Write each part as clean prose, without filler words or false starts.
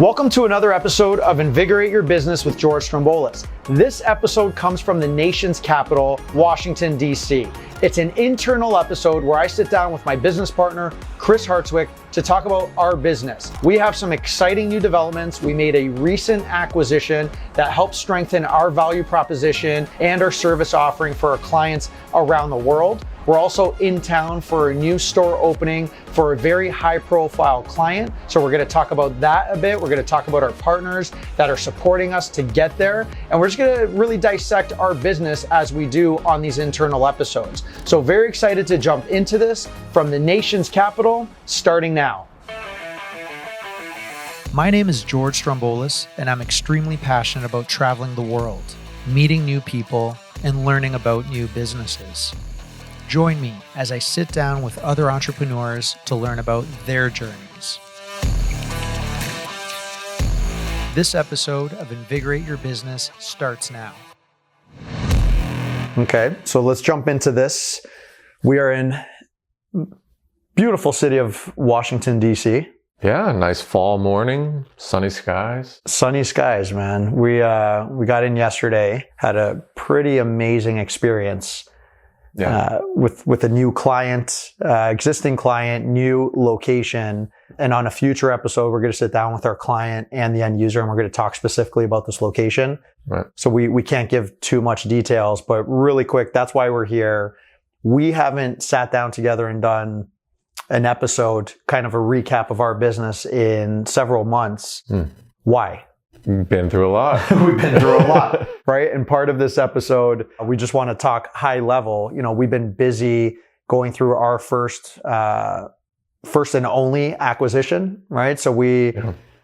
Welcome to another episode of Invigorate Your Business with George Stroumboulis. This episode comes from the nation's capital, Washington, D.C. It's an internal episode where I sit down with my business partner, Chris Hartswick, to talk about our business. We have some exciting new developments. We made a recent acquisition that helps strengthen our value proposition and our service offering for our clients around the world. We're also in town for a new store opening for a very high profile client. So we're gonna talk about that a bit. We're gonna talk about our partners that are supporting us to get there. And we're just gonna really dissect our business as we do on these internal episodes. So very excited to jump into this from the nation's capital, starting now. My name is George Stroumboulis, and I'm extremely passionate about traveling the world, meeting new people, and learning about new businesses. Join me as I sit down with other entrepreneurs to learn about their journeys. This episode of Invigorate Your Business starts now. Okay, so let's jump into this. We are in beautiful city of Washington, D.C. Yeah, nice fall morning, sunny skies. Sunny skies, man. We got in yesterday, had a pretty amazing experience. Yeah. With a new client, existing client, new location. And on a future episode, we're going to sit down with our client and the end user, and we're going to talk specifically about this location. Right. So we can't give too much details, but really quick, that's why we're here. We haven't sat down together and done an episode, kind of a recap of our business in several months. Why? Been through a lot. We've been through a lot, right? And part of this episode, we just want to talk high level. You know, we've been busy going through our first and only acquisition, right? So we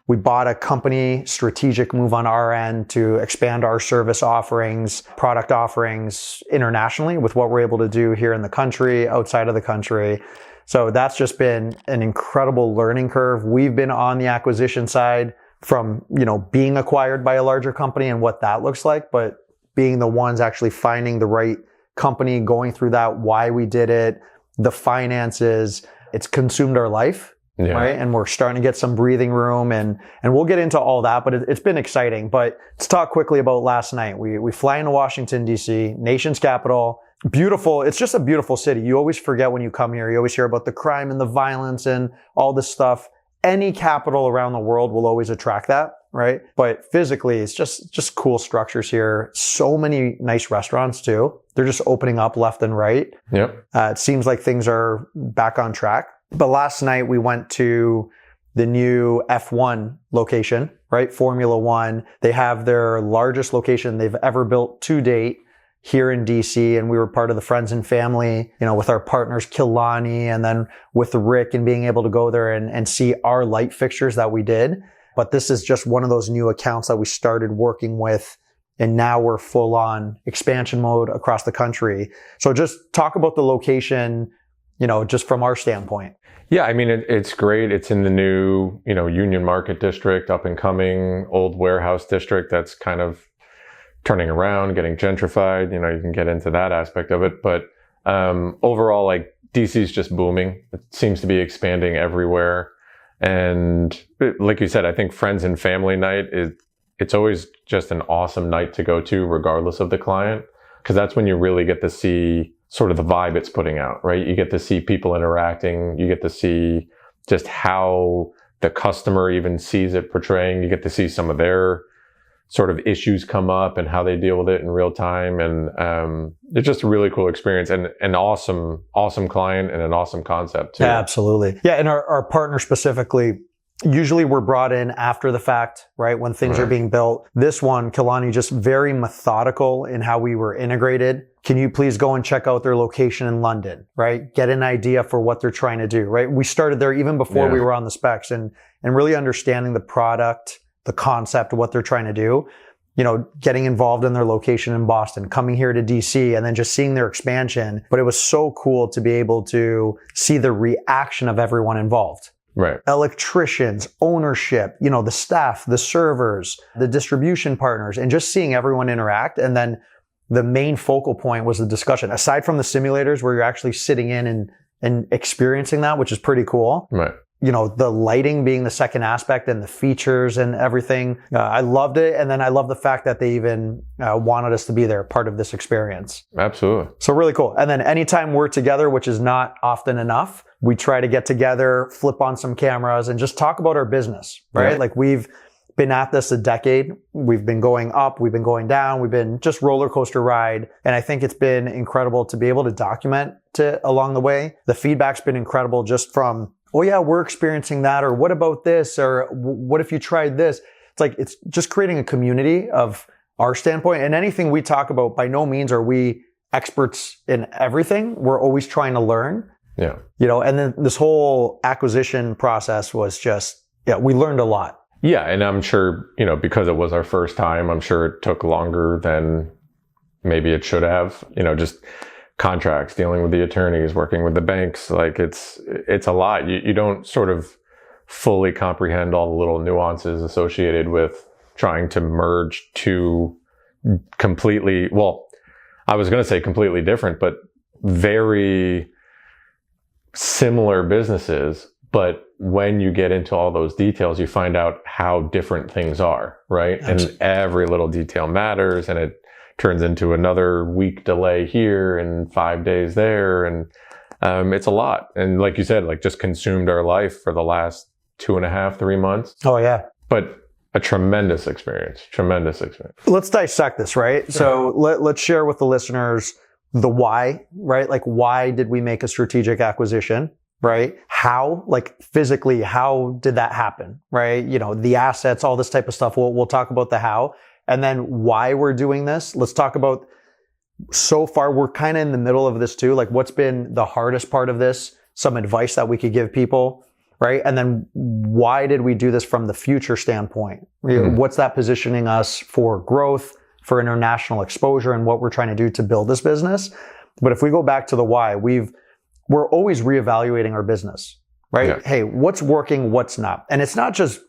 bought a company, strategic move on our end to expand our service offerings, product offerings internationally with what we're able to do here in the country, outside of the country. So that's just been an incredible learning curve. We've been on the acquisition side from, you know, being acquired by a larger company and what that looks like, but being the ones actually finding the right company, going through that, why we did it, the finances, it's consumed our life, right? And we're starting to get some breathing room and we'll get into all that, but it's been exciting. But let's talk quickly about last night. We fly into Washington, D.C., nation's capital. Beautiful. It's just a beautiful city. You always forget when you come here. You always hear about the crime and the violence and all this stuff. Any capital around the world will always attract that, right? But physically, it's just cool structures here. So many nice restaurants too. They're just opening up left and right. Yep. It seems like things are back on track. But last night we went to the new F1 location, right? Formula One. They have their largest location they've ever built to date here in DC, and we were part of the friends and family, you know, with our partners Kilani and then with Rick, and being able to go there and see our light fixtures that we did. But this is just one of those new accounts that we started working with, and now we're full on expansion mode across the country. So just talk about the location, you know, just from our standpoint. Yeah, I mean, it's great. It's in the new, you know, Union Market district, up and coming, old warehouse district that's kind of turning around, getting gentrified. You know, you can get into that aspect of it. But overall, like, DC's just booming. It seems to be expanding everywhere. And like you said, I think friends and family night it's always just an awesome night to go to, regardless of the client, because that's when you really get to see sort of the vibe it's putting out, right? You get to see people interacting. You get to see just how the customer even sees it portraying. You get to see some of their sort of issues come up and how they deal with it in real time. And it's just a really cool experience and an awesome client and an awesome concept too. Yeah, absolutely. Yeah, and our partner specifically, usually we're brought in after the fact, right? When things are being built. This one, Kilani, just very methodical in how we were integrated. Can you please go and check out their location in London, right? Get an idea for what they're trying to do, right? We started there even before we were on the specs and really understanding the product, the concept of what they're trying to do, you know, getting involved in their location in Boston, coming here to DC, and then just seeing their expansion. But it was so cool to be able to see the reaction of everyone involved. Right. Electricians, ownership, you know, the staff, the servers, the distribution partners, and just seeing everyone interact. And then the main focal point was the discussion. Aside from the simulators where you're actually sitting in and experiencing that, which is pretty cool. Right. the lighting being the second aspect and the features and everything. I loved it. And then I love the fact that they even wanted us to be there, part of this experience. Absolutely. So really cool. And then anytime we're together, which is not often enough, we try to get together, flip on some cameras and just talk about our business, right? Yeah. Like we've been at this a decade. We've been going up. We've been going down. We've been just roller coaster ride. And I think it's been incredible to be able to document it along the way. The feedback's been incredible just from, oh yeah, we're experiencing that, or what about this, or what if you tried this? It's like, it's just creating a community of our standpoint. And anything we talk about, by no means are we experts in everything. We're always trying to learn. Yeah. And then this whole acquisition process was just, we learned a lot. Yeah. And I'm sure, because it was our first time, I'm sure it took longer than maybe it should have, just contracts, dealing with the attorneys, working with the banks. Like it's a lot. You don't sort of fully comprehend all the little nuances associated with trying to merge two completely, well, I was going to say completely different, but very similar businesses. But when you get into all those details, you find out how different things are, right? Absolutely. And every little detail matters, and it turns into another week delay here and 5 days there. And it's a lot. And like you said, like just consumed our life for the last 2.5, 3 months. Oh, yeah. But a tremendous experience. Let's dissect this, right? Sure. So let's share with the listeners the why, right? Like, why did we make a strategic acquisition, right? How, like physically, how did that happen, right? The assets, all this type of stuff. We'll talk about the how. And then why we're doing this. Let's talk about, so far, we're kind of in the middle of this too. Like, what's been the hardest part of this? Some advice that we could give people, right? And then why did we do this from the future standpoint? What's that positioning us for growth, for international exposure, and what we're trying to do to build this business? But if we go back to the why, we're always reevaluating our business, right? Yeah. Hey, what's working, what's not? And it's not just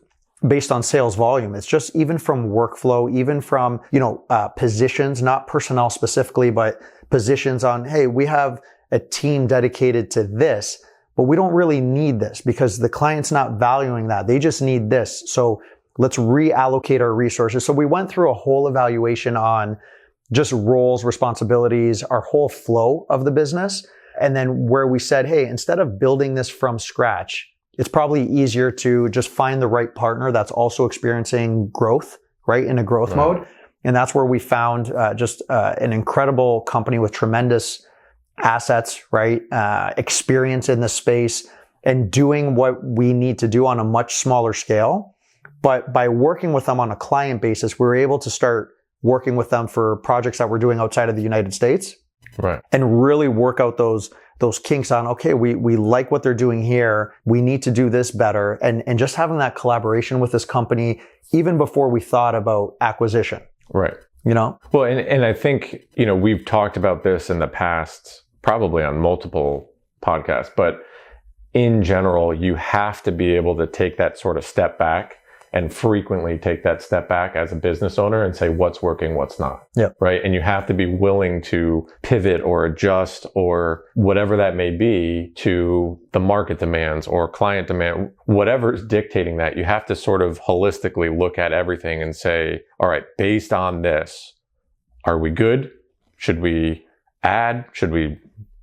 based on sales volume. It's just even from workflow, even from, positions, not personnel specifically, but positions on, hey, we have a team dedicated to this, but we don't really need this because the client's not valuing that. They just need this. So let's reallocate our resources. So we went through a whole evaluation on just roles, responsibilities, our whole flow of the business. And then where we said, hey, instead of building this from scratch, it's probably easier to just find the right partner that's also experiencing growth, right? In a growth mode. And that's where we found an incredible company with tremendous assets, right? Experience in the space and doing what we need to do on a much smaller scale. But by working with them on a client basis, we were able to start working with them for projects that we're doing outside of the United States. Right. And really work out those kinks on, okay, we like what they're doing here. We need to do this better. And just having that collaboration with this company, even before we thought about acquisition. Right. Well, and I think, we've talked about this in the past, probably on multiple podcasts, but in general, you have to be able to take that sort of step back and frequently take that step back as a business owner and say what's working, what's not. Yeah. Right. And you have to be willing to pivot or adjust or whatever that may be to the market demands or client demand, whatever's dictating that. You have to sort of holistically look at everything and say, all right, based on this, are we good? Should we add? Should we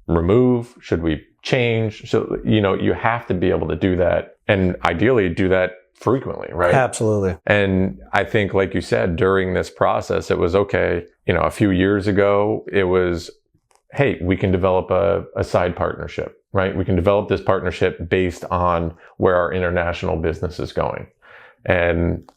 remove? Should we change? So, you have to be able to do that and ideally do that frequently, right? Absolutely. And I think, like you said, during this process, it was okay. A few years ago, it was, hey, we can develop a side partnership, right? We can develop this partnership based on where our international business is going. And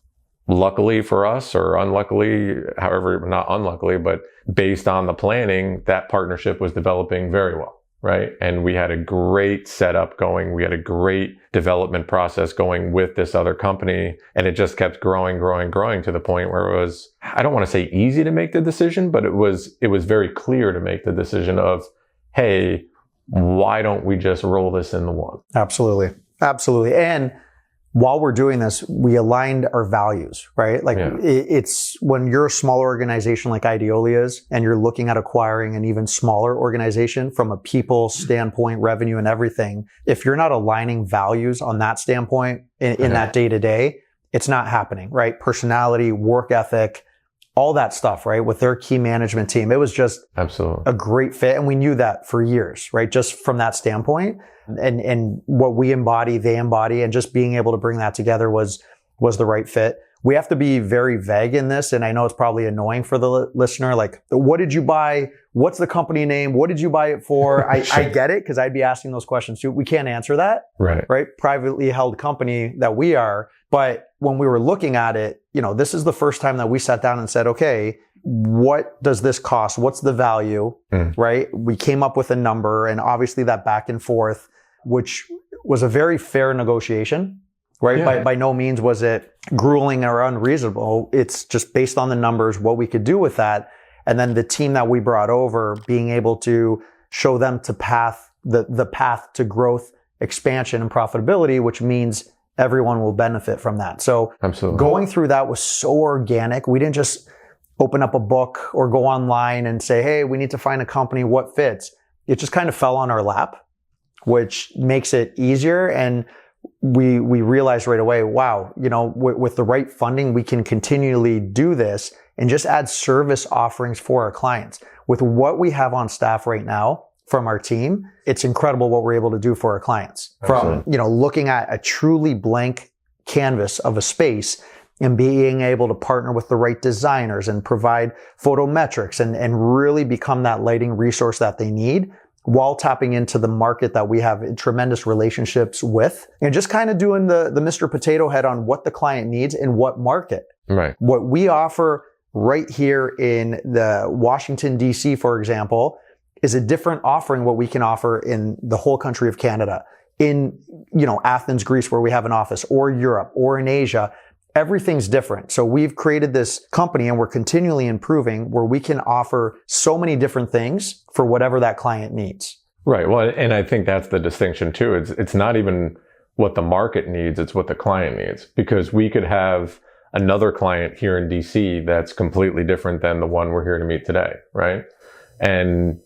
luckily for us, or unluckily, however, not unluckily, but based on the planning, that partnership was developing very well. Right. And we had a great setup going. We had a great development process going with this other company. And it just kept growing to the point where it was, I don't want to say easy to make the decision, but it was very clear to make the decision of, hey, why don't we just roll this in the one? Absolutely. And while we're doing this, we aligned our values, right? Like it's when you're a smaller organization like Ideoli is, and you're looking at acquiring an even smaller organization from a people standpoint, revenue and everything. If you're not aligning values on that standpoint in that day to day, it's not happening, right? Personality, work ethic, all that stuff, right? With their key management team. It was just absolutely a great fit. And we knew that for years, right? Just from that standpoint. And what we embody, they embody, and just being able to bring that together was the right fit. We have to be very vague in this. And I know it's probably annoying for the listener. Like, what did you buy? What's the company name? What did you buy it for? I get it, because I'd be asking those questions too. We can't answer that, right? Privately held company that we are. But when we were looking at it, this is the first time that we sat down and said, okay, what does this cost? What's the value, right? We came up with a number, and obviously that back and forth, which was a very fair negotiation, right? Yeah. By no means was it grueling or unreasonable. It's just based on the numbers, what we could do with that. And then the team that we brought over, being able to show them the path to growth, expansion, and profitability, which means everyone will benefit from that. So absolutely, going through that was so organic. We didn't just open up a book or go online and say, hey, we need to find a company, what fits? It just kind of fell on our lap, which makes it easier. And we realized right away, wow, with the right funding, we can continually do this and just add service offerings for our clients. With what we have on staff right now from our team, it's incredible what we're able to do for our clients. Absolutely. From, looking at a truly blank canvas of a space and being able to partner with the right designers and provide photometrics and really become that lighting resource that they need, while tapping into the market that we have tremendous relationships with, and just kind of doing the Mr. Potato Head on what the client needs in what market. Right. What we offer right here in the Washington D.C, for example, is a different offering what we can offer in the whole country of Canada, in Athens, Greece, where we have an office, or Europe, or in Asia. Everything's different. So we've created this company, and we're continually improving, where we can offer so many different things for whatever that client needs. Right. Well, and I think that's the distinction too. It's not even what the market needs, it's what the client needs. Because we could have another client here in DC that's completely different than the one we're here to meet today, right? And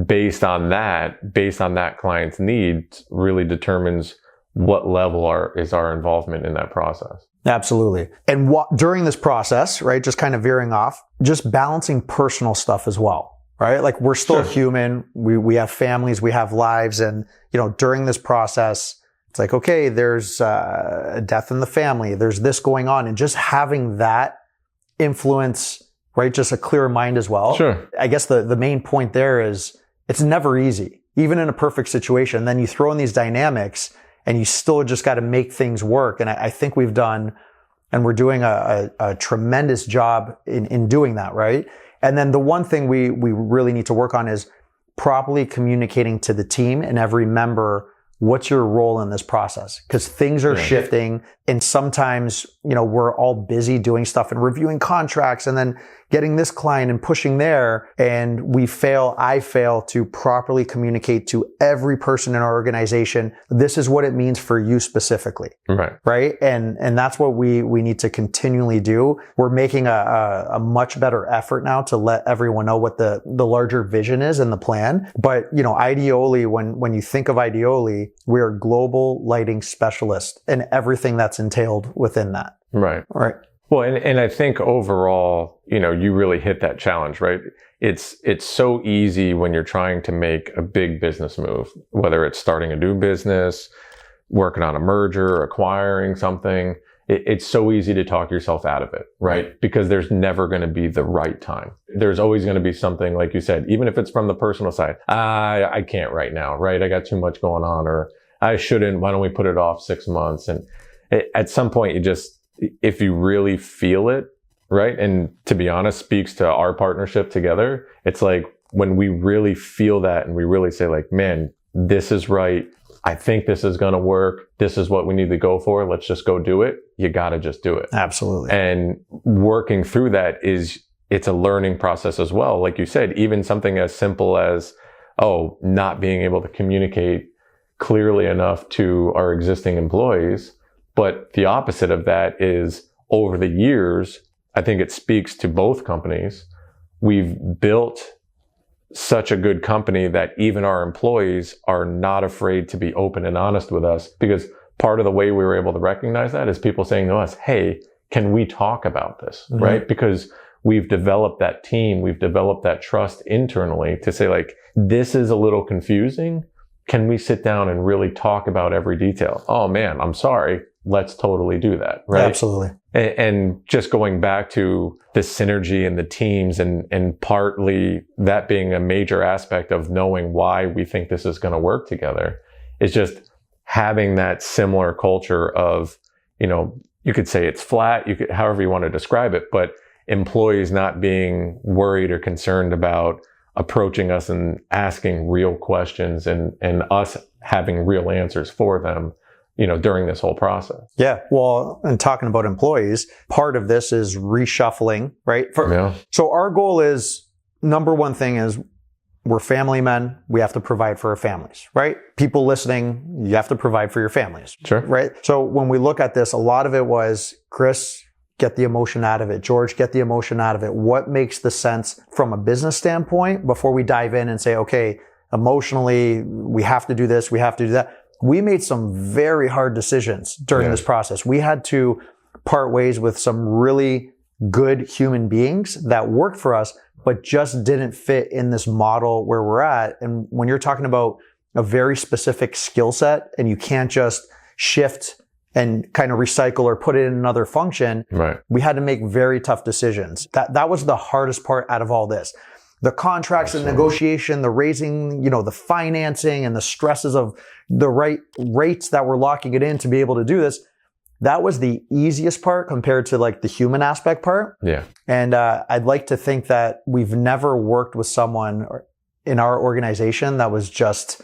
based on that client's needs really determines what level is our involvement in that process. Absolutely. And during this process, right, just kind of veering off, just balancing personal stuff as well, right? Like, we're still human. We have families, we have lives. And, during this process, it's like, okay, there's a death in the family. There's this going on. And just having that influence, right? Just a clear mind as well. Sure. I guess the main point there is it's never easy, even in a perfect situation. Then you throw in these dynamics, and you still just got to make things work. And I think we've done, and we're doing a tremendous job in doing that, right? And then the one thing we really need to work on is properly communicating to the team and every member, what's your role in this process? Because things are shifting, and sometimes, we're all busy doing stuff and reviewing contracts and then getting this client and pushing there. And I fail to properly communicate to every person in our organization, this is what it means for you specifically. Right. And that's what we need to continually do. We're making a much better effort now to let everyone know what the larger vision is and the plan. But, Ideoli, when you think of Ideoli, we're a global lighting specialist and everything that's entailed within that. Right. Well, and I think overall, you really hit that challenge, right? It's so easy when you're trying to make a big business move, whether it's starting a new business, working on a merger, acquiring something. It's so easy to talk yourself out of it, right? Because there's never going to be the right time. There's always going to be something, like you said, even if it's from the personal side. I can't right now, right? I got too much going on, or I shouldn't. Why don't we put it off 6 months? And at some point, if you really feel it, right? And to be honest, speaks to our partnership together. It's like when we really feel that and we really say like, man, this is right. I think this is going to work. This is what we need to go for. Let's just go do it. You got to just do it. Absolutely. And working through that it's a learning process as well. Like you said, even something as simple as, not being able to communicate clearly enough to our existing employees But the opposite of that is over the years, I think it speaks to both companies. We've built such a good company that even our employees are not afraid to be open and honest with us, because part of the way we were able to recognize that is people saying to us, hey, can we talk about this? Mm-hmm. Right? Because we've developed that team, we've developed that trust internally to say, like, this is a little confusing. Can we sit down and really talk about every detail? Oh man, I'm sorry. Let's totally do that. Right? Absolutely. And just going back to the synergy and the teams, and partly that being a major aspect of knowing why we think this is going to work together, is just having that similar culture of, you could say it's flat, you could, however you want to describe it, but employees not being worried or concerned about approaching us and asking real questions, and us having real answers for them, during this whole process. Yeah. Well, and talking about employees, part of this is reshuffling, right? So our goal is, number one thing is, we're family men. We have to provide for our families, right? People listening, you have to provide for your families. Sure. Right? So when we look at this, a lot of it was, Chris, get the emotion out of it. George, get the emotion out of it. What makes the sense from a business standpoint before we dive in and say, okay, emotionally, we have to do this, we have to do that. We made some very hard decisions during this process. We had to part ways with some really good human beings that worked for us, but just didn't fit in this model where we're at. And when you're talking about a very specific skill set, and you can't just shift and kind of recycle or put it in another function, right, we had to make very tough decisions. That was the hardest part out of all this. The contracts and negotiation, the raising, the financing and the stresses of the right rates that we're locking it in to be able to do this. That was the easiest part compared to like the human aspect part. Yeah. And I'd like to think that we've never worked with someone in our organization that was just,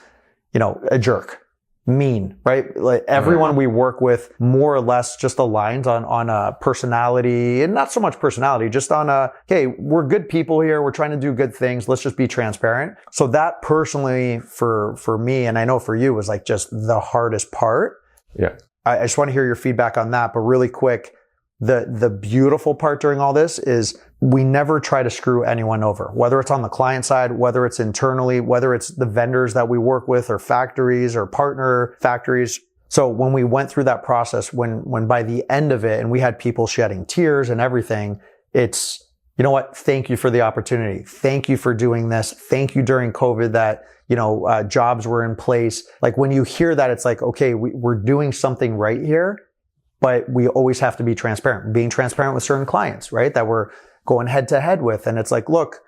a jerk. Mean, right? Like everyone we work with more or less just aligns on a personality, and not so much personality, just on okay, we're good people here. We're trying to do good things. Let's just be transparent. So that personally for me, and I know for you, was like just the hardest part. Yeah. I just want to hear your feedback on that, but really quick, the beautiful part during all this is we never try to screw anyone over, whether it's on the client side, whether it's internally, whether it's the vendors that we work with or factories or partner factories. So when we went through that process, when by the end of it, and we had people shedding tears and everything, it's, you know what? Thank you for the opportunity. Thank you for doing this. Thank you during COVID that, jobs were in place. Like when you hear that, it's like, okay, we're doing something right here, but we always have to be transparent, being transparent with certain clients, right? That we're going head to head with. And it's like, look,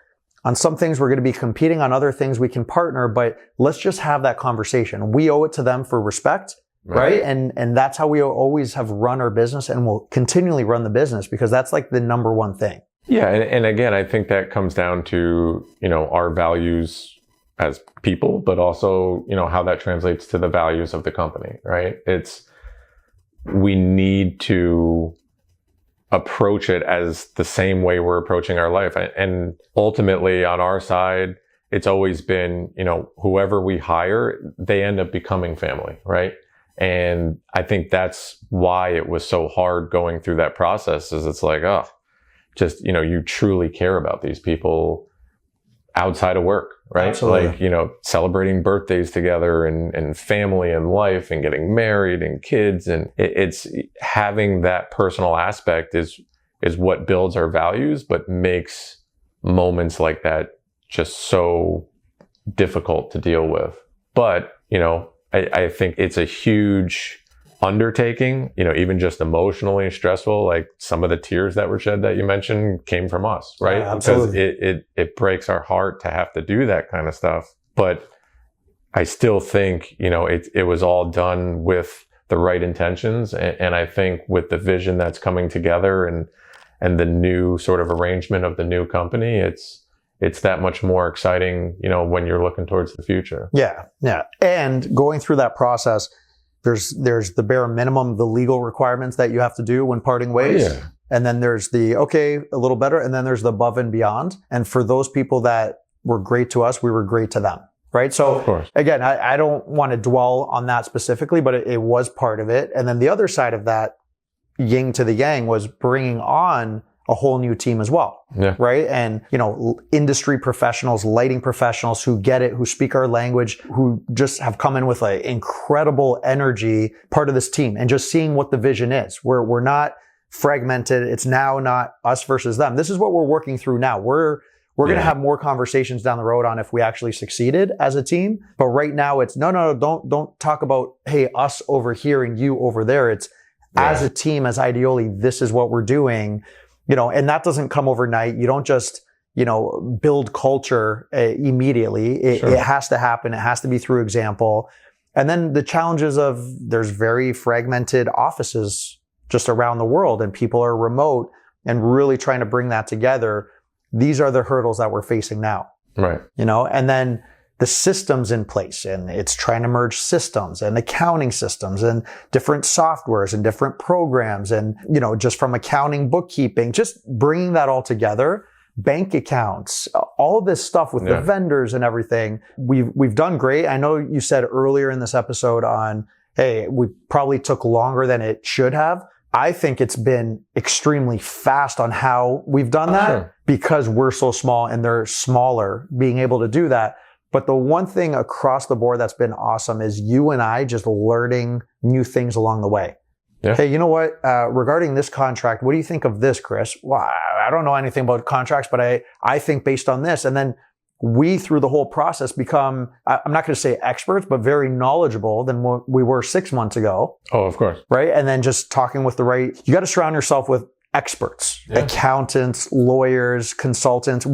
on some things we're going to be competing, on other things we can partner, but let's just have that conversation. We owe it to them for respect, right? And that's how we always have run our business, and we'll continually run the business, because that's like the number one thing. Yeah. And again, I think that comes down to, our values as people, but also, how that translates to the values of the company, right? We need to approach it as the same way we're approaching our life. And ultimately on our side, it's always been, whoever we hire, they end up becoming family, right? And I think that's why it was so hard going through that process, is it's like, you truly care about these people outside of work, right? Absolutely. Like, celebrating birthdays together and family and life and getting married and kids. And it's having that personal aspect is what builds our values, but makes moments like that just so difficult to deal with. But, I think it's a huge undertaking, even just emotionally stressful. Like some of the tears that were shed that you mentioned came from us, right? Yeah, absolutely. Because it breaks our heart to have to do that kind of stuff. But I still think, it was all done with the right intentions. And I think with the vision that's coming together and the new sort of arrangement of the new company, it's that much more exciting, when you're looking towards the future. Yeah. Yeah. And going through that process, there's the bare minimum, the legal requirements that you have to do when parting ways. Yeah. And then there's a little better. And then there's the above and beyond. And for those people that were great to us, we were great to them. right? So Of course. again, I don't want to dwell on that specifically, but it was part of it. And then the other side of that, yin to the yang, was bringing on a whole new team as well. Yeah. Right. And, industry professionals, lighting professionals who get it, who speak our language, who just have come in with an incredible energy, part of this team, and just seeing what the vision is. We're not fragmented. It's now not us versus them. This is what we're working through now. We're going to have more conversations down the road on if we actually succeeded as a team. But right now it's no, don't talk about, hey, us over here and you over there. It's as a team, as Ideoli, this is what we're doing. And that doesn't come overnight. You don't just, build culture immediately. It has to happen. It has to be through example. And then the challenges of there's very fragmented offices just around the world, and people are remote, and really trying to bring that together. These are the hurdles that we're facing now. Right. And then the systems in place, and it's trying to merge systems and accounting systems and different softwares and different programs, and, just from accounting, bookkeeping, just bringing that all together, bank accounts, all of this stuff with the vendors and everything. We've done great. I know you said earlier in this episode on, hey, we probably took longer than it should have. I think it's been extremely fast on how we've done that because we're so small and they're smaller, being able to do that. But the one thing across the board that's been awesome is you and I just learning new things along the way. Yeah. Hey, you know what? Regarding this contract, what do you think of this, Chris? Well, I don't know anything about contracts, but I think based on this. And then we, through the whole process, become, I'm not going to say experts, but very knowledgeable than what we were 6 months ago. Oh, of course. Right? And then just talking with you got to surround yourself with experts, accountants, lawyers, consultants.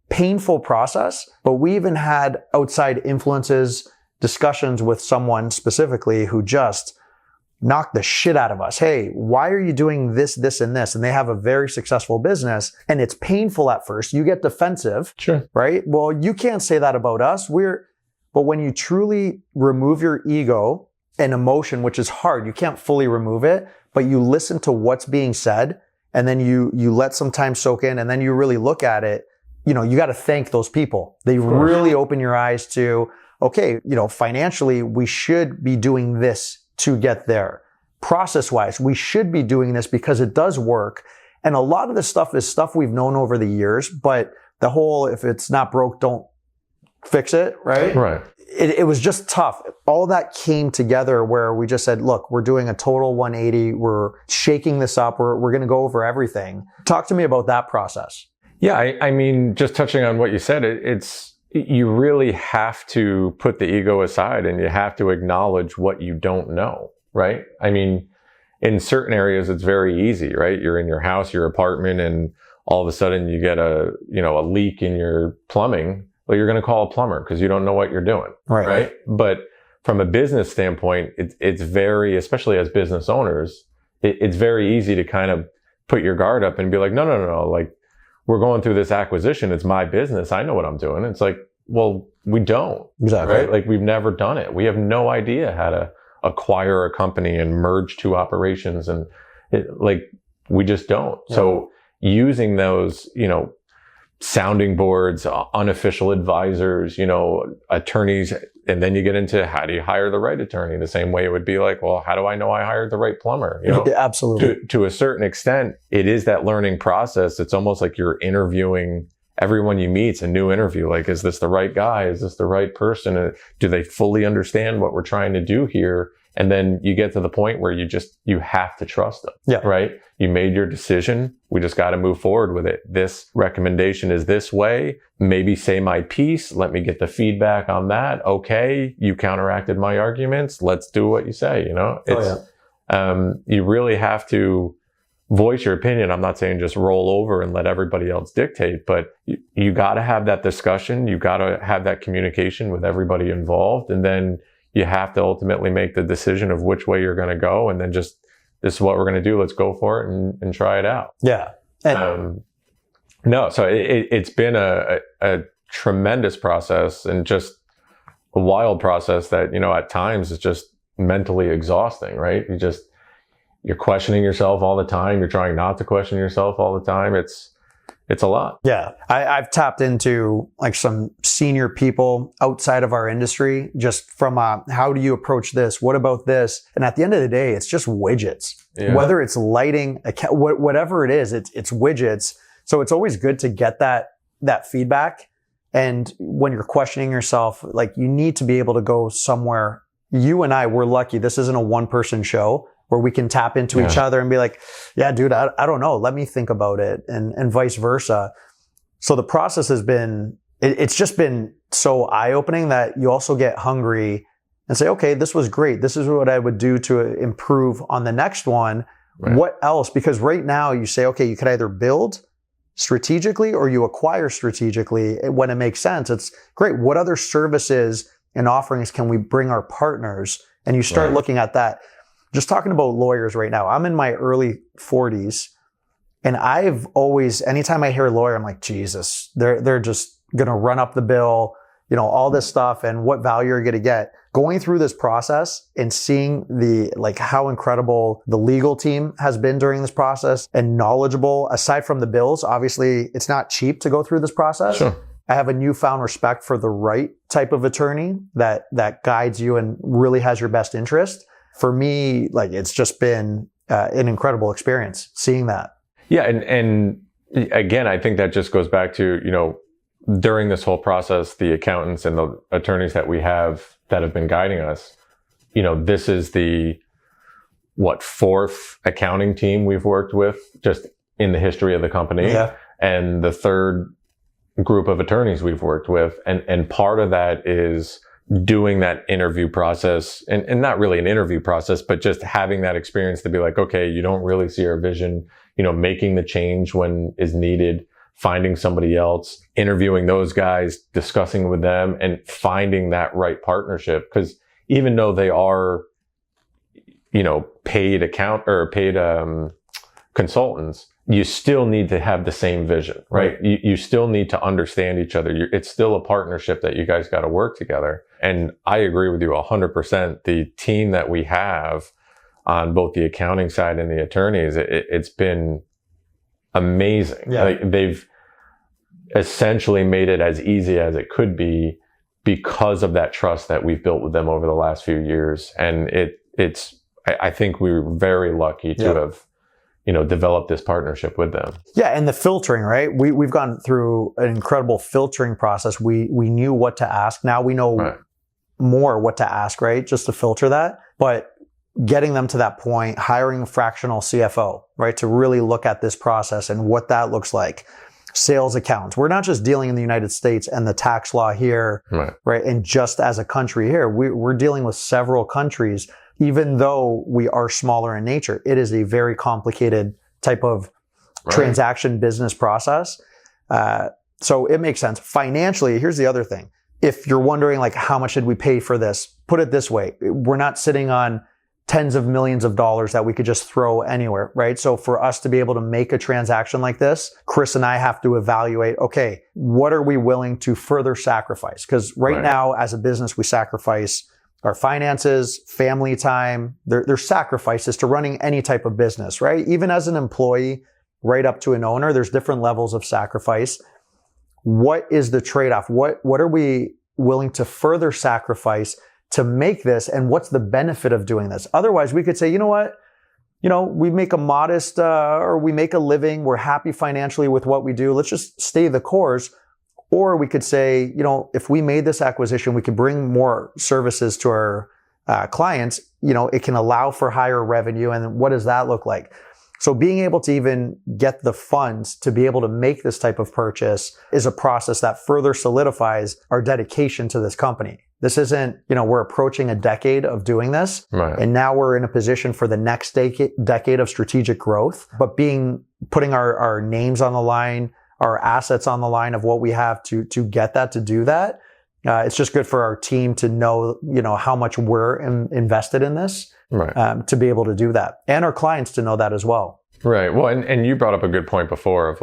Painful process, but we even had outside influences, discussions with someone specifically who just knocked the shit out of us. Hey, why are you doing this, this, and this? And they have a very successful business, and it's painful at first. You get defensive, right? Well, you can't say that about us. But when you truly remove your ego and emotion, which is hard, you can't fully remove it, but you listen to what's being said, and then you let some time soak in, and then you really look at it. You got to thank those people. They really open your eyes to, okay, financially, we should be doing this to get there. Process-wise, we should be doing this because it does work. And a lot of this stuff is stuff we've known over the years, but the whole, if it's not broke, don't fix it, right? Right. It was just tough. All that came together where we just said, look, we're doing a total 180. We're shaking this up. We're going to go over everything. Talk to me about that process. Yeah, I mean, just touching on what you said, you really have to put the ego aside and you have to acknowledge what you don't know, right? I mean, in certain areas, it's very easy, right? You're in your house, your apartment, and all of a sudden you get a leak in your plumbing. Well, you're going to call a plumber because you don't know what you're doing, right? But from a business standpoint, it's very, especially as business owners, it's very easy to kind of put your guard up and be like, no, like, we're going through this acquisition. It's my business. I know what I'm doing. It's like, well, we don't. Exactly. Right? Like, we've never done it. We have no idea how to acquire a company and merge two operations. And we just don't. Yeah. So using those, sounding boards, unofficial advisors, attorneys, and then you get into how do you hire the right attorney? The same way it would be like, well, how do I know I hired the right plumber? Absolutely. To a certain extent, it is that learning process. It's almost like you're interviewing everyone you meet. It's a new interview. Like, is this the right guy? Is this the right person? Do they fully understand what we're trying to do here? And then you get to the point where you have to trust them. Yeah. Right? You made your decision. We just got to move forward with it. This recommendation is this way. Maybe say my piece. Let me get the feedback on that. Okay. You counteracted my arguments. Let's do what you say. You really have to voice your opinion. I'm not saying just roll over and let everybody else dictate, but you got to have that discussion. You got to have that communication with everybody involved. And then you have to ultimately make the decision of which way you're going to go. And then this is what we're going to do. Let's go for it and try it out. Yeah. So it's been a tremendous process and just a wild process that, at times is just mentally exhausting, right? You're questioning yourself all the time. You're trying not to question yourself all the time. it's a lot. Yeah. I've tapped into like some senior people outside of our industry, just from how do you approach this? What about this? And at the end of the day, it's just widgets. Yeah. Whether it's lighting, whatever it is, it's widgets. So it's always good to get that feedback. And when you're questioning yourself, like, you need to be able to go somewhere. You and I, we're lucky. This isn't a one-person show where we can tap into each other and be like, yeah, dude, I don't know. Let me think about it, and vice versa. So the process has been, it's just been so eye-opening that you also get hungry and say, okay, this was great. This is what I would do to improve on the next one. Right. What else? Because right now you say, okay, you could either build strategically or you acquire strategically when it makes sense. It's great. What other services and offerings can we bring our partners? And you start looking at that. Just talking about lawyers right now, I'm in my early 40s, and I've always, anytime I hear lawyer, I'm like, Jesus, they're just going to run up the bill, all this stuff, and what value are you going to get? Going through this process and seeing how incredible the legal team has been during this process and knowledgeable, aside from the bills, obviously it's not cheap to go through this process. Sure. I have a newfound respect for the right type of attorney that guides you and really has your best interest. For me, it's just been an incredible experience seeing that. Yeah. And again, I think that just goes back to, during this whole process, the accountants and the attorneys that we have that have been guiding us, this is the, fourth accounting team we've worked with just in the history of the company. Yeah. And the third group of attorneys we've worked with. And part of that is doing that interview process, and not really an interview process, but just having that experience to be like, okay, you don't really see our vision, making the change when is needed, finding somebody else, interviewing those guys, discussing with them, and finding that right partnership. Because even though they are, paid consultants, you still need to have the same vision, right? You still need to understand each other. It's still a partnership that you guys got to work together. And I agree with you 100%. The team that we have on both the accounting side and the attorneys, it's been amazing. Yeah. They've essentially made it as easy as it could be because of that trust that we've built with them over the last few years. And I think we were very lucky to have develop this partnership with them. Yeah. And the filtering, right? We've gone through an incredible filtering process. We knew what to ask. Now we know more what to ask, right? Just to filter that. But getting them to that point, hiring a fractional CFO, right? To really look at this process and what that looks like. Sales accounts. We're not just dealing in the United States and the tax law here, right? And just as a country here, we're dealing with several countries. Even though we are smaller in nature, it is a very complicated type of transaction business process. So it makes sense. Financially, here's the other thing. If you're wondering, how much did we pay for this? Put it this way. We're not sitting on tens of millions of dollars that we could just throw anywhere, right? So for us to be able to make a transaction like this, Chris and I have to evaluate, okay, what are we willing to further sacrifice? Because right now, as a business, we sacrifice our finances, family time. There's sacrifices to running any type of business, right? Even as an employee, right up to an owner, there's different levels of sacrifice. What is the trade-off? What are we willing to further sacrifice to make this? And what's the benefit of doing this? Otherwise, we could say, you know what? We make a modest, or we make a living. We're happy financially with what we do. Let's just stay the course. Or we could say, if we made this acquisition, we could bring more services to our clients. It can allow for higher revenue. And what does that look like? So being able to even get the funds to be able to make this type of purchase is a process that further solidifies our dedication to this company. This isn't, we're approaching a decade of doing this. Right. And now we're in a position for the next decade of strategic growth. But putting our names on the line, our assets on the line of what we have to get that, to do that. It's just good for our team to know, how much we're invested in this, to be able to do that, and our clients to know that as well. Right. Well, and you brought up a good point before of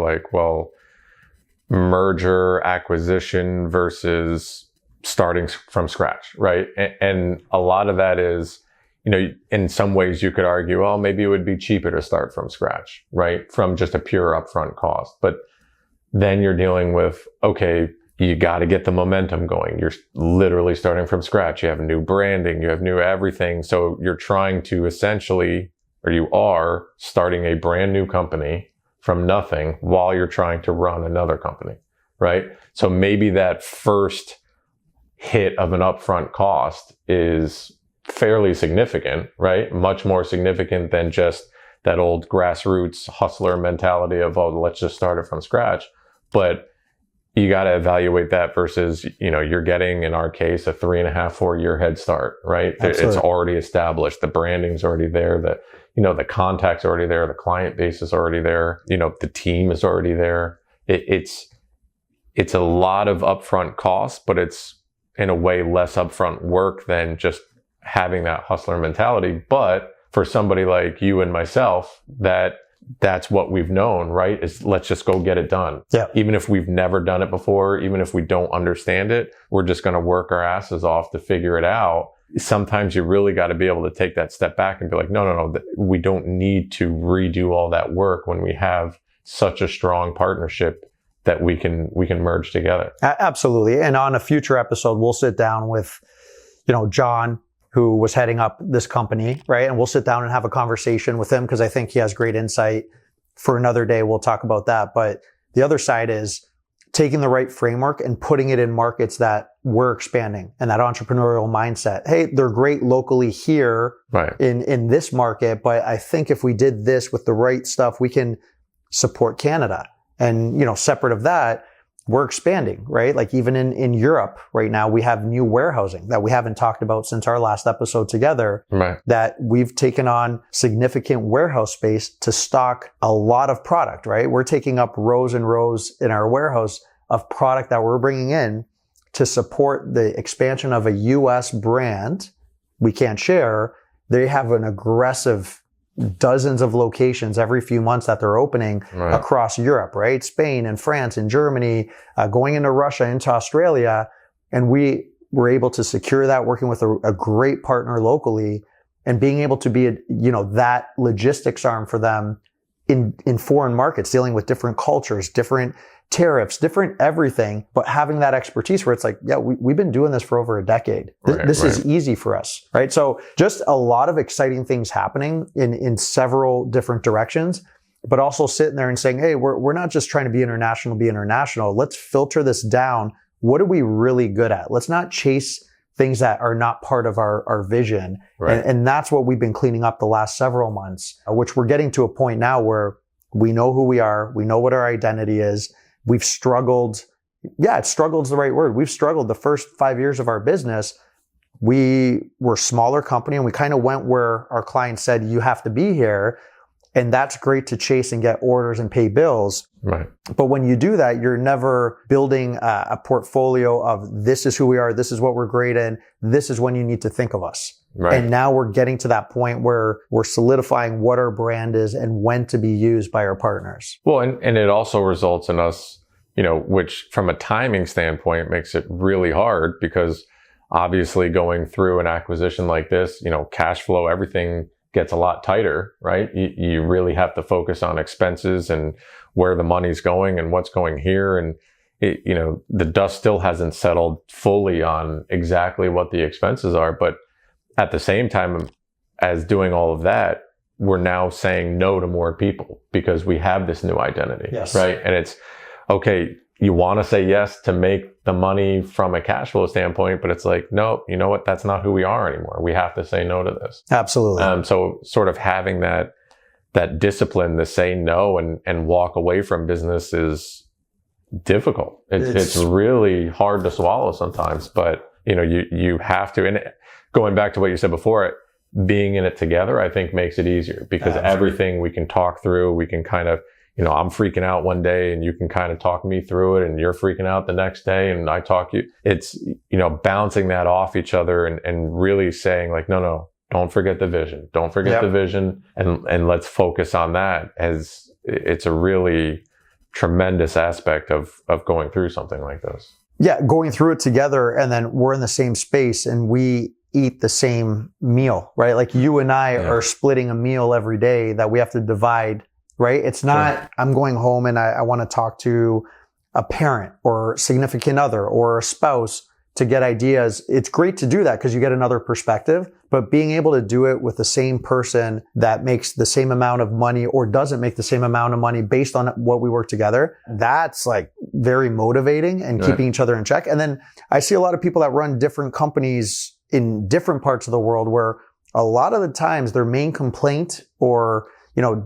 merger acquisition versus starting from scratch, right? And a lot of that is, in some ways you could argue, well, maybe it would be cheaper to start from scratch, right? From just a pure upfront cost. But then you're dealing with, okay, you got to get the momentum going. You're literally starting from scratch. You have new branding, you have new everything. So you're trying to essentially, or you are starting a brand new company from nothing while you're trying to run another company, right? So maybe that first hit of an upfront cost is fairly significant, right? Much more significant than just that old grassroots hustler mentality of, oh, let's just start it from scratch. But you got to evaluate that versus, you're getting, in our case, a 3.5, 4 year head start, right? Absolutely. It's already established. The branding's already there. The contact's already there. The client base is already there. The team is already there. It's a lot of upfront costs, but it's in a way less upfront work than just having that hustler mentality. But for somebody like you and myself, that's what we've known, right? Is let's just go get it done. Yeah. Even if we've never done it before, even if we don't understand it, we're just going to work our asses off to figure it out. Sometimes you really got to be able to take that step back and be like, no, we don't need to redo all that work when we have such a strong partnership that we can merge together. Absolutely. And on a future episode, we'll sit down with, John, who was heading up this company, right? And we'll sit down and have a conversation with him because I think he has great insight. For another day, we'll talk about that. But the other side is taking the right framework and putting it in markets that we're expanding and that entrepreneurial mindset. Hey, they're great locally here, right, in this market, but I think if we did this with the right stuff, we can support Canada. And, separate of that, we're expanding, right? Like even in Europe right now, we have new warehousing that we haven't talked about since our last episode together, right, that we've taken on significant warehouse space to stock a lot of product, right? We're taking up rows and rows in our warehouse of product that we're bringing in to support the expansion of a US brand we can't share. They have an aggressive dozens of locations every few months that they're opening across Europe, right? Spain and France and Germany, going into Russia, into Australia. And we were able to secure that working with a great partner locally and being able to be, that logistics arm for them in foreign markets, dealing with different cultures, different tariffs, different everything, but having that expertise where it's like, yeah, we've been doing this for over a decade. This is easy for us, right? So just a lot of exciting things happening in several different directions, but also sitting there and saying, hey, we're not just trying to be international. Let's filter this down. What are we really good at? Let's not chase things that are not part of our vision. Right. And that's what we've been cleaning up the last several months, which we're getting to a point now where we know who we are. We know what our identity is. We've struggled. Yeah, struggled is the right word. We've struggled the first 5 years of our business. We were a smaller company and we kind of went where our clients said, you have to be here. And that's great to chase and get orders and pay bills. Right. But when you do that, you're never building a portfolio of this is who we are. This is what we're great in. This is when you need to think of us. Right. And now we're getting to that point where we're solidifying what our brand is and when to be used by our partners. Well, and it also results in us, which from a timing standpoint makes it really hard because obviously going through an acquisition like this, cash flow, everything gets a lot tighter, right? You really have to focus on expenses and where the money's going and what's going here. And the dust still hasn't settled fully on exactly what the expenses are, but at the same time as doing all of that, we're now saying no to more people because we have this new identity, yes, right? And it's, okay, you want to say yes to make the money from a cash flow standpoint, but it's like, no, you know what? That's not who we are anymore. We have to say no to this. Absolutely. So sort of having that discipline to say no and walk away from business is difficult. It's really hard to swallow sometimes, but you have to, and going back to what you said before, being in it together, I think makes it easier because everything we can talk through, we can kind of, I'm freaking out one day and you can kind of talk me through it and you're freaking out the next day and I talk you. It's, bouncing that off each other and really saying like, no, don't forget the vision. Don't forget the vision and let's focus on that, as it's a really tremendous aspect of going through something like this. Yeah, going through it together and then we're in the same space and we eat the same meal, right? Like you and I are splitting a meal every day that we have to divide, right? It's not, I'm going home and I want to talk to a parent or significant other or a spouse to get ideas. It's great to do that because you get another perspective, but being able to do it with the same person that makes the same amount of money or doesn't make the same amount of money based on what we work together, that's like very motivating and keeping each other in check. And then I see a lot of people that run different companies in different parts of the world where a lot of the times their main complaint or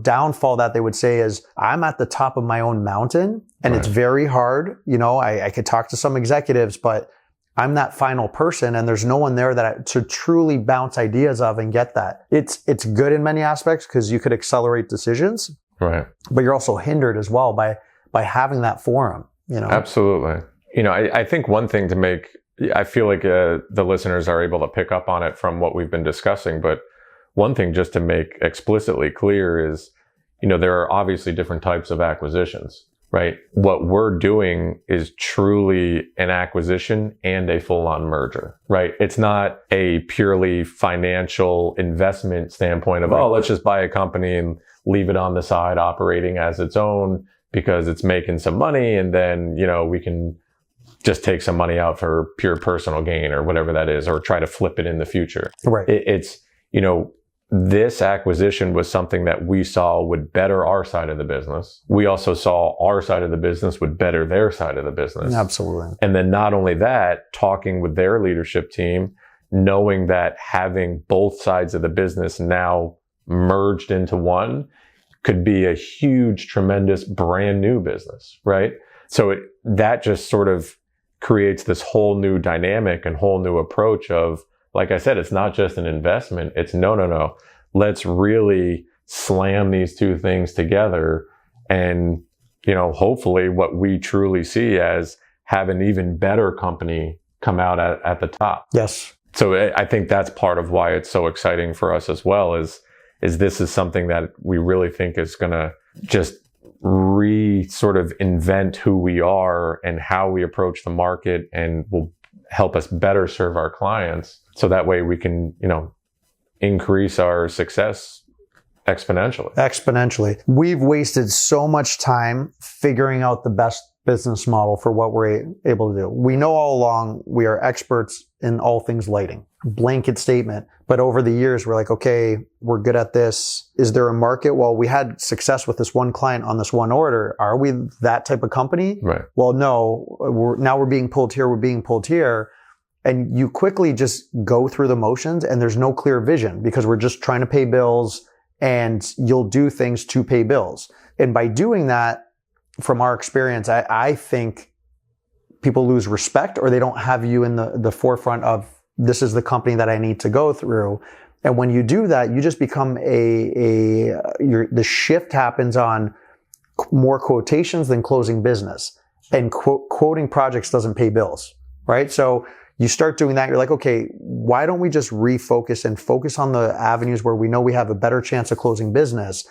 downfall that they would say is, I'm at the top of my own mountain and it's very hard. I could talk to some executives, but I'm that final person and there's no one there to truly bounce ideas of and get that. It's good in many aspects because you could accelerate decisions, right? But you're also hindered as well by having that forum, Absolutely. I think one thing I feel like the listeners are able to pick up on it from what we've been discussing, but one thing just to make explicitly clear is, there are obviously different types of acquisitions. Right? What we're doing is truly an acquisition and a full-on merger, right? It's not a purely financial investment standpoint of, let's just buy a company and leave it on the side operating as its own because it's making some money and then, we can just take some money out for pure personal gain or whatever that is, or try to flip it in the future. Right. It's this acquisition was something that we saw would better our side of the business. We also saw our side of the business would better their side of the business. Absolutely. And then not only that, talking with their leadership team, knowing that having both sides of the business now merged into one could be a huge, tremendous, brand new business, right? So that just sort of creates this whole new dynamic and whole new approach of, like I said, it's not just an investment. It's no. Let's really slam these two things together and, hopefully what we truly see as have an even better company come out at the top. Yes. So I think that's part of why it's so exciting for us as well is this is something that we really think is going to just sort of invent who we are and how we approach the market and will help us better serve our clients. So that way we can, increase our success exponentially. We've wasted so much time figuring out the best business model for what we're able to do. We know all along we are experts in all things lighting. Blanket statement. But over the years, we're like, okay, we're good at this. Is there a market? Well, we had success with this one client on this one order. Are we that type of company? Right. Well, no. Now we're being pulled here. We're being pulled here. And you quickly just go through the motions and there's no clear vision because we're just trying to pay bills and you'll do things to pay bills. And by doing that, from our experience, I think people lose respect or they don't have you in the forefront of this is the company that I need to go through. And when you do that, you just become the shift happens on more quotations than closing business. And quoting projects doesn't pay bills, right? So you start doing that, you're like, okay, why don't we just refocus and focus on the avenues where we know we have a better chance of closing business?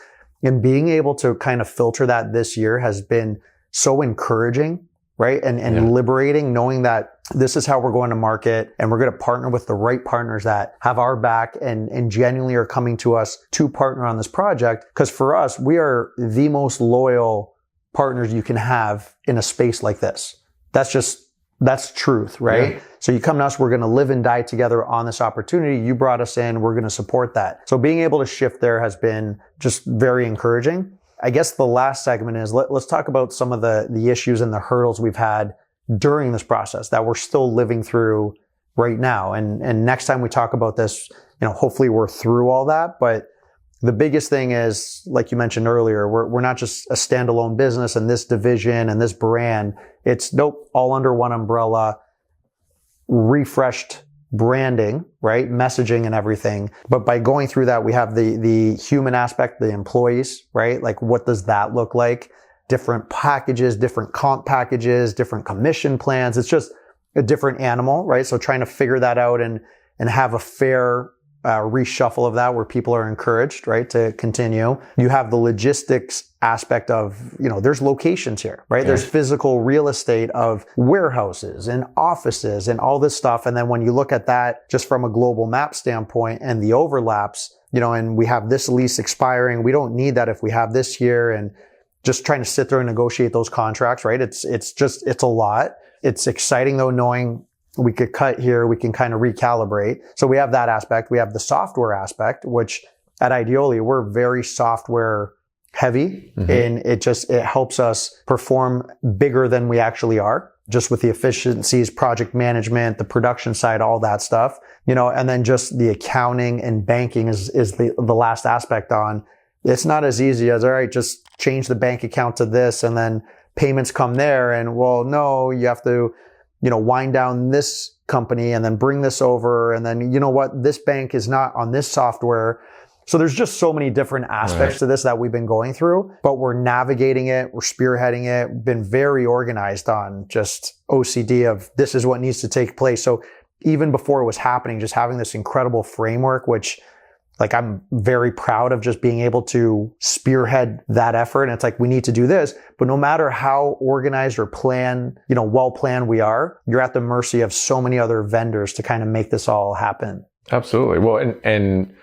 And being able to kind of filter that this year has been so encouraging, right? And liberating, knowing that this is how we're going to market and we're going to partner with the right partners that have our back and genuinely are coming to us to partner on this project. Because for us, we are the most loyal partners you can have in a space like this. That's truth, right? Yeah. So you come to us, we're going to live and die together on this opportunity. You brought us in, we're going to support that. So being able to shift there has been just very encouraging. I guess the last segment is let's talk about some of the issues and the hurdles we've had during this process that we're still living through right now. And next time we talk about this, hopefully we're through all that. But the biggest thing is, like you mentioned earlier, we're not just a standalone business and this division and this brand. It's all under one umbrella, refreshed branding, right? Messaging and everything. But by going through that, we have the human aspect, the employees, right? Like what does that look like? Different packages, different comp packages, different commission plans. It's just a different animal, right? So trying to figure that out and have a fair reshuffle of that where people are encouraged, right, to continue. You have the logistics aspect of, there's locations here, right? Yeah. There's physical real estate of warehouses and offices and all this stuff. And then when you look at that just from a global map standpoint and the overlaps, and we have this lease expiring, we don't need that if we have this here. And just trying to sit there and negotiate those contracts, right? It's a lot. It's exciting though, knowing we could cut here, we can kind of recalibrate. So we have that aspect. We have the software aspect, which at Ideoli, we're very software heavy, and it helps us perform bigger than we actually are, just with the efficiencies, project management, the production side, all that stuff, and then just the accounting and banking is the last aspect on. It's not as easy as, all right, just change the bank account to this and then payments come there. And well, no, you have to, wind down this company and then bring this over. And then, this bank is not on this software. So there's just so many different aspects to this that we've been going through, but we're navigating it. We're spearheading it, been very organized on just OCD of this is what needs to take place. So even before it was happening, just having this incredible framework, which I'm very proud of just being able to spearhead that effort. And it's like, we need to do this, but no matter how organized or well planned we are, you're at the mercy of so many other vendors to kind of make this all happen. Absolutely. Well, and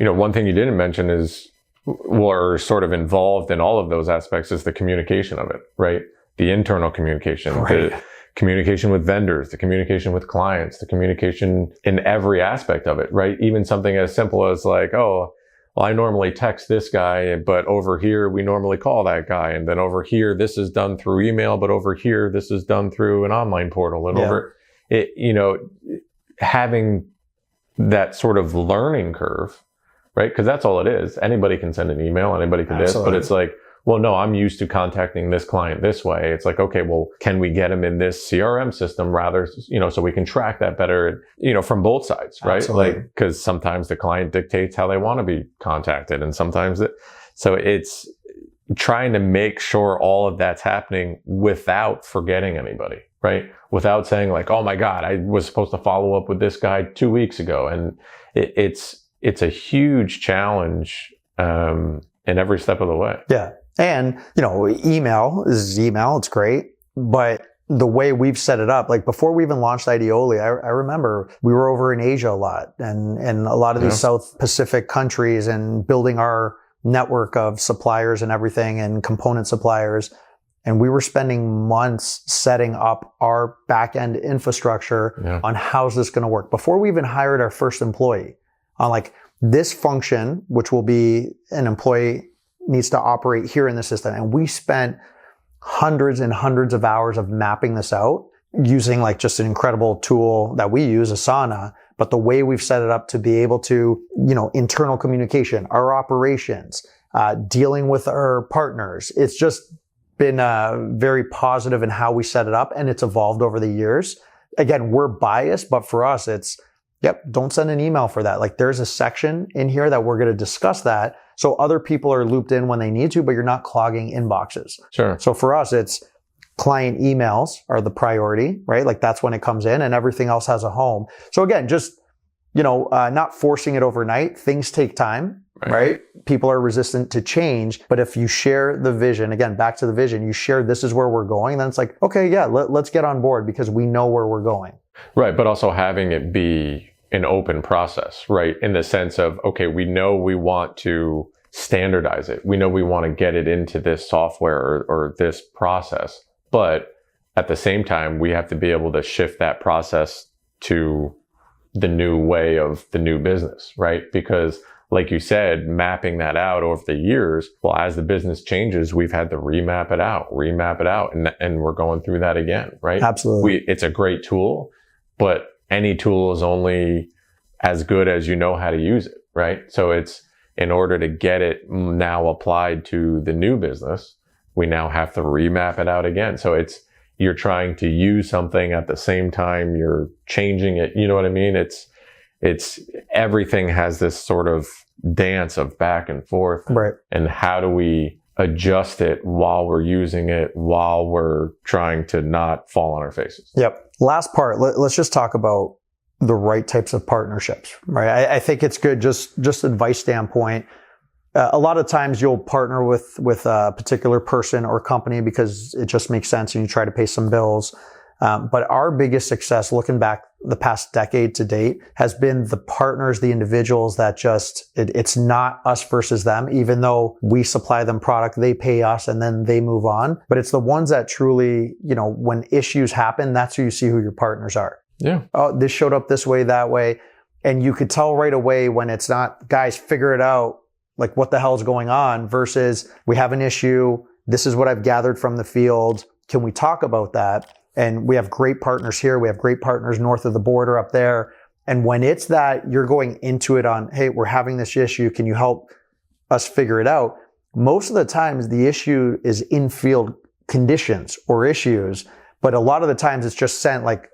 one thing you didn't mention is, or sort of involved in all of those aspects, is the communication of it, right? The internal communication, right. The communication with vendors, the communication with clients, the communication in every aspect of it, right? Even something as simple as I normally text this guy, but over here, we normally call that guy. And then over here, this is done through email, but over here, this is done through an online portal. And having that sort of learning curve, right? Because that's all it is. Anybody can send an email, anybody can this, but it's like, well, no, I'm used to contacting this client this way. It's like, okay, well, can we get them in this CRM system rather, so we can track that better, from both sides, right? Absolutely. Because sometimes the client dictates how they want to be contacted, and sometimes so it's trying to make sure all of that's happening without forgetting anybody, right? Without saying oh my God, I was supposed to follow up with this guy 2 weeks ago. And it's a huge challenge, in every step of the way. Yeah. And, email is email. It's great. But the way we've set it up, before we even launched Ideoli, I remember we were over in Asia a lot and a lot of these South Pacific countries and building our network of suppliers and everything and component suppliers. And we were spending months setting up our back-end infrastructure on how's this going to work before we even hired our first employee on this function, which will be an employee needs to operate here in the system. And we spent hundreds and hundreds of hours of mapping this out using just an incredible tool that we use, ASANA. But the way we've set it up to be able to, internal communication, our operations, dealing with our partners, it's just been very positive in how we set it up, and it's evolved over the years. Again, we're biased, but for us, it's, don't send an email for that. There's a section in here that we're going to discuss that. So other people are looped in when they need to, but you're not clogging inboxes. Sure. So for us, it's client emails are the priority, right? That's when it comes in, and everything else has a home. So again, just, not forcing it overnight. Things take time, right? People are resistant to change. But if you share the vision, again, back to the vision, you share this is where we're going, then it's okay, let's get on board because we know where we're going. Right. But also having it be an open process, right? In the sense of, okay, we know we want to standardize it. We know we want to get it into this software or this process. But at the same time, we have to be able to shift that process to the new way of the new business, right? Because like you said, mapping that out over the years, well, as the business changes, we've had to remap it out, and we're going through that again, right? Absolutely. It's a great tool, but any tool is only as good as you know how to use it, right? So it's, in order to get it now applied to the new business, we now have to remap it out again. So you're trying to use something at the same time you're changing it. You know what I mean? It's everything has this sort of dance of back and forth. Right. And how do we adjust it while we're using it, while we're trying to not fall on our faces? Yep. Last part, let's just talk about the right types of partnerships, right? I think it's good, just advice standpoint. A lot of times you'll partner with a particular person or company because it just makes sense and you try to pay some bills. But our biggest success, looking back the past decade to date, has been the partners, the individuals that just, it's not us versus them, even though we supply them product, they pay us and then they move on. But it's the ones that truly, when issues happen, that's who you see who your partners are. Yeah. Oh, this showed up this way, that way. And you could tell right away when it's not, guys, figure it out, like what the hell is going on, versus we have an issue. This is what I've gathered from the field. Can we talk about that? And we have great partners here. We have great partners north of the border up there. And when it's that you're going into it on, hey, we're having this issue. Can you help us figure it out? Most of the times the issue is in-field conditions or issues. But a lot of the times it's just sent like,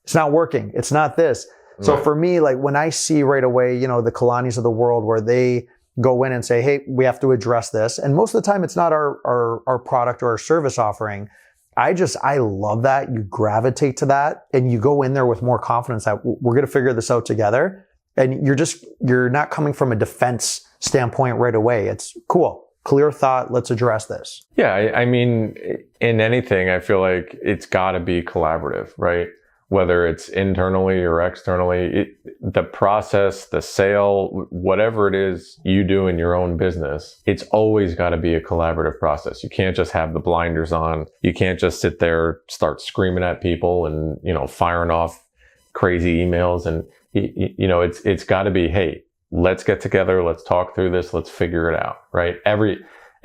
it's not working. It's not this. So for me, like when I see right away, the Kalanis of the world where they go in and say, hey, we have to address this. And most of the time it's not our product or our service offering. I love that. You gravitate to that and you go in there with more confidence that we're going to figure this out together. And you're not coming from a defense standpoint right away. It's cool. Clear thought. Let's address this. Yeah. I mean, in anything, I feel like it's got to be collaborative, right? Whether it's internally or externally, the process, the sale, whatever it is you do in your own business, it's always got to be a collaborative process. You can't just have the blinders on. You can't just sit there, start screaming at people and, firing off crazy emails. And, it's got to be, hey, let's get together. Let's talk through this. Let's figure it out, right?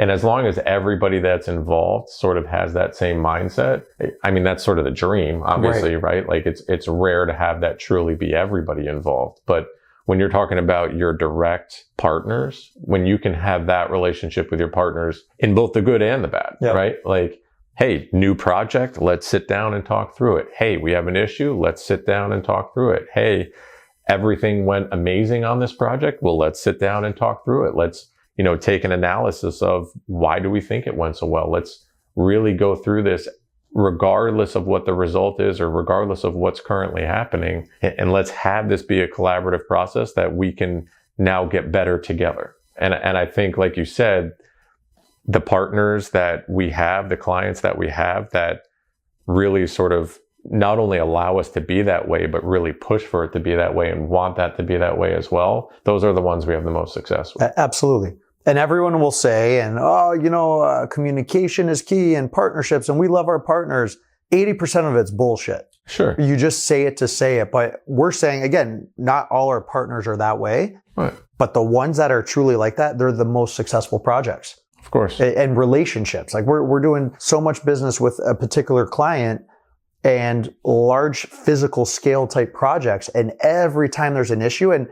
And as long as everybody that's involved sort of has that same mindset, I mean, that's sort of the dream, obviously, right? Like it's rare to have that truly be everybody involved. But when you're talking about your direct partners, when you can have that relationship with your partners in both the good and the bad, right? Like, hey, new project, let's sit down and talk through it. Hey, we have an issue. Let's sit down and talk through it. Hey, everything went amazing on this project. Well, let's sit down and talk through it. Let's take an analysis of why do we think it went so well? Let's really go through this regardless of what the result is or regardless of what's currently happening. And let's have this be a collaborative process that we can now get better together. And I think, like you said, the partners that we have, the clients that we have that really sort of not only allow us to be that way, but really push for it to be that way and want that to be that way as well. Those are the ones we have the most success with. Absolutely. And everyone will say, communication is key and partnerships, and we love our partners. 80% of it's bullshit. Sure. You just say it to say it. But we're saying, again, not all our partners are that way. Right. But the ones that are truly like that, they're the most successful projects. Of course. And relationships. Like we're doing so much business with a particular client and large physical scale type projects. And every time there's an issue, and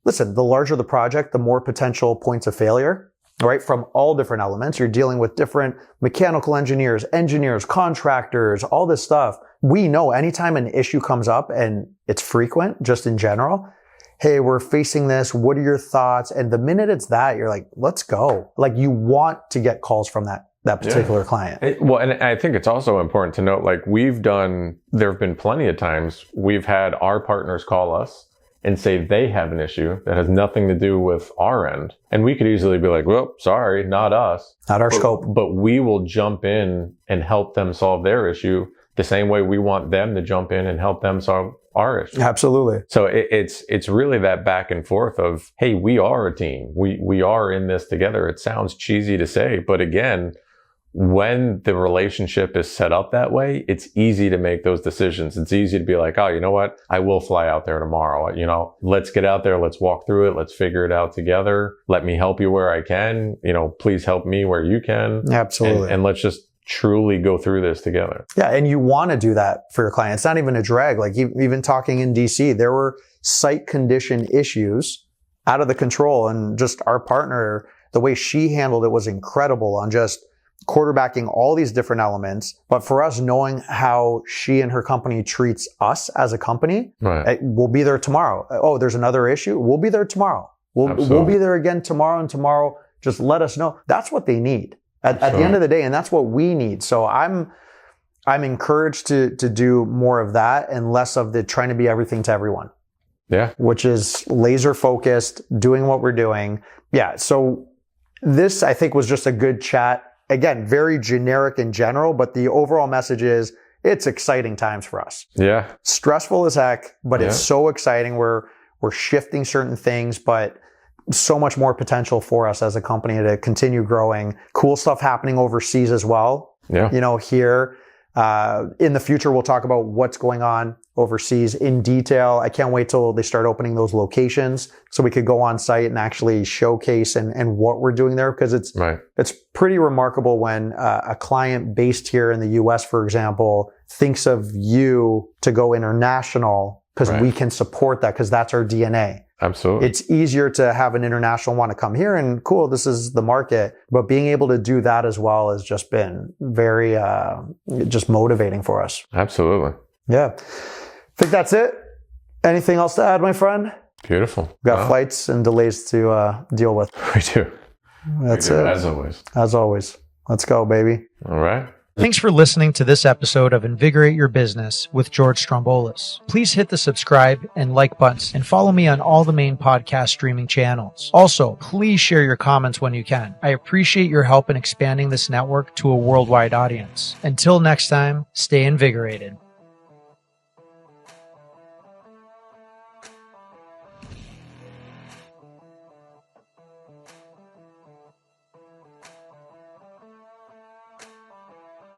listen, the larger the project, the more potential points of failure, right? From all different elements. You're dealing with different mechanical engineers, contractors, all this stuff. We know anytime an issue comes up, and it's frequent just in general, hey, we're facing this. What are your thoughts? And the minute it's that, you're like, let's go. Like you want to get calls from that particular client. And I think it's also important to note, like there have been plenty of times we've had our partners call us and say they have an issue that has nothing to do with our end. And we could easily be like, well, sorry, not us. Not our scope. But we will jump in and help them solve their issue the same way we want them to jump in and help them solve our issue. Absolutely. So it's really that back and forth of, hey, we are a team. We are in this together. It sounds cheesy to say, but again, when the relationship is set up that way, it's easy to make those decisions. It's easy to be like, oh, you know what? I will fly out there tomorrow. Let's get out there. Let's walk through it. Let's figure it out together. Let me help you where I can. Please help me where you can. Absolutely. And let's just truly go through this together. Yeah. And you want to do that for your client. It's not even a drag. Like even talking in DC, there were site condition issues out of the control, and just our partner, the way she handled it was incredible on just quarterbacking all these different elements. But for us, knowing how she and her company treats us as a company, right. We'll be there tomorrow. Oh, there's another issue. We'll be there tomorrow. We'll be there again tomorrow and tomorrow. Just let us know. That's what they need at the end of the day. And that's what we need. So I'm encouraged to do more of that and less of the trying to be everything to everyone. Yeah. Which is laser focused, doing what we're doing. Yeah. So this, I think, was just a good chat. Again, very generic in general, but the overall message is it's exciting times for us. Yeah. Stressful as heck, but Yeah. it's so exciting. We're shifting certain things, but so much more potential for us as a company to continue growing. Cool stuff happening overseas as well. Yeah. You know, here, in the future, we'll talk about what's going on overseas in detail. I can't wait till they start opening those locations so we could go on site and actually showcase and what we're doing there, because it's pretty remarkable when a client based here in the US, for example, thinks of you to go international because we can support that, because that's our DNA. Absolutely. It's easier to have an international want to come here and cool, this is the market. But being able to do that as well has just been very just motivating for us. Absolutely. Yeah. I think that's it. Anything else to add, my friend? Beautiful. We've got flights and delays to deal with. We do. That's it. As always. As always. Let's go, baby. All right. Thanks for listening to this episode of Invigorate Your Business with George Stroumboulis. Please hit the subscribe and like buttons and follow me on all the main podcast streaming channels. Also, please share your comments when you can. I appreciate your help in expanding this network to a worldwide audience. Until next time, stay invigorated.